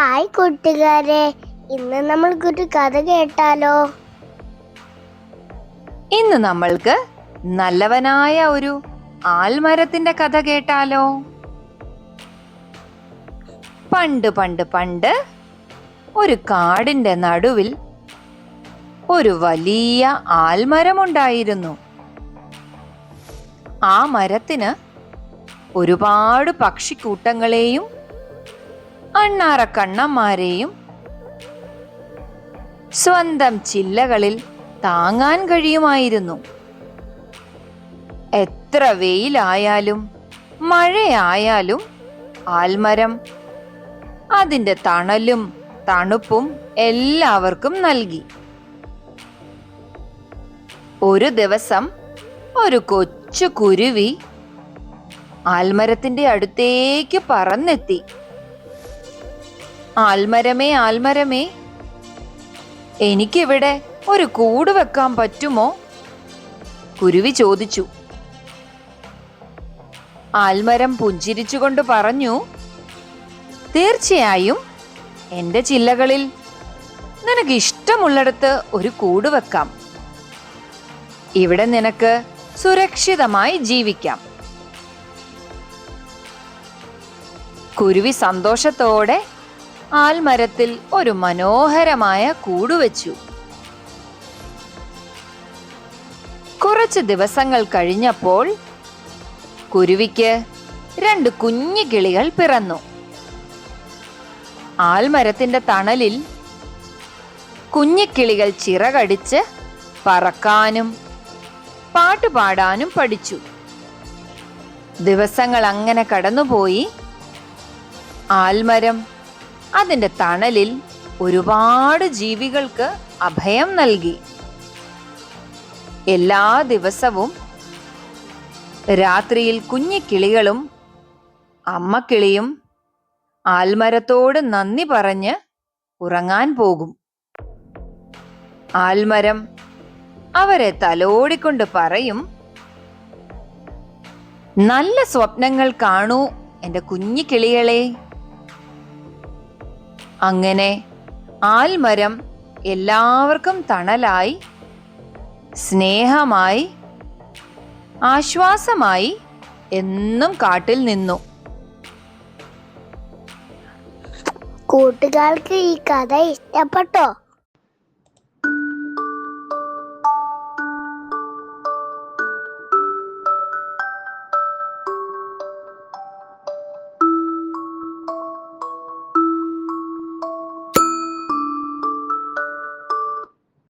Hi കൂട്ടുകാരെ, ഇന്ന് നമ്മൾക്കൊരു കഥ കേട്ടാലോ? ഇന്ന് നമ്മൾക്ക് നല്ലവനായ ഒരു ആൽമരത്തിന്റെ കഥ കേട്ടാലോ? പണ്ട് പണ്ട് പണ്ട് ഒരു കാടിന്റെ നടുവിൽ ഒരു വലിയ ആൽമരമുണ്ടായിരുന്നു. ആ മരത്തിന് ഒരുപാട് പക്ഷിക്കൂട്ടങ്ങളെയും അണ്ണാറക്കണ്ണന്മാരെയും സ്വന്തം ചില്ലകളിൽ താങ്ങാൻ കഴിയുമായിരുന്നു. എത്ര വെയിലായാലും മഴയായാലും ആൽമരം അതിന്റെ തണലും തണുപ്പും എല്ലാവർക്കും നൽകി. ഒരു ദിവസം ഒരു കൊച്ചു കുരുവി ആൽമരത്തിന്റെ അടുത്തേക്ക് പറന്നെത്തി. ആൽമരമേ, ആൽമരമേ, എനിക്കിവിടെ ഒരു കൂട് വെക്കാൻ പറ്റുമോ? കുരുവി ചോദിച്ചു. ആൽമരം പുഞ്ചിരിച്ചുകൊണ്ട് പറഞ്ഞു, തീർച്ചയായും എന്റെ ചില്ലകളിൽ നിനക്ക് ഇഷ്ടമുള്ളിടത്ത് ഒരു കൂട് വെക്കാം. ഇവിടെ നിനക്ക് സുരക്ഷിതമായി ജീവിക്കാം. കുരുവി സന്തോഷത്തോടെ ആൽമരത്തിൽ ഒരു മനോഹരമായ കൂട് വെച്ചു. കുറച്ച് ദിവസങ്ങൾ കഴിഞ്ഞപ്പോൾ കുരുവിക്ക് 2 കുഞ്ഞു കിളികൾ പിറന്നു. ആൽമരത്തിന്റെ തണലിൽ കുഞ്ഞിക്കിളികൾ ചിറകടിച്ച് പറക്കാനും പാട്ടുപാടാനും പഠിച്ചു. ദിവസങ്ങൾ അങ്ങനെ കടന്നുപോയി. ആൽമരം അതിന്റെ തണലിൽ ഒരുപാട് ജീവികൾക്ക് അഭയം നൽകി. എല്ലാ ദിവസവും രാത്രിയിൽ കുഞ്ഞിക്കിളികളും അമ്മക്കിളിയും ആൽമരത്തോട് നന്ദി പറഞ്ഞ് ഉറങ്ങാൻ പോകും. ആൽമരം അവരെ തലോടിക്കൊണ്ട് പറയും, നല്ല സ്വപ്നങ്ങൾ കാണൂ എൻ്റെ കുഞ്ഞിക്കിളികളെ. അങ്ങനെ ആൽമരം എല്ലാവർക്കും തണലായി, സ്നേഹമായി, ആശ്വാസമായി എന്നും കാട്ടിൽ നിന്നു. കൂട്ടുകാർക്ക് ഈ കഥ ഇഷ്ടപ്പെട്ടോ?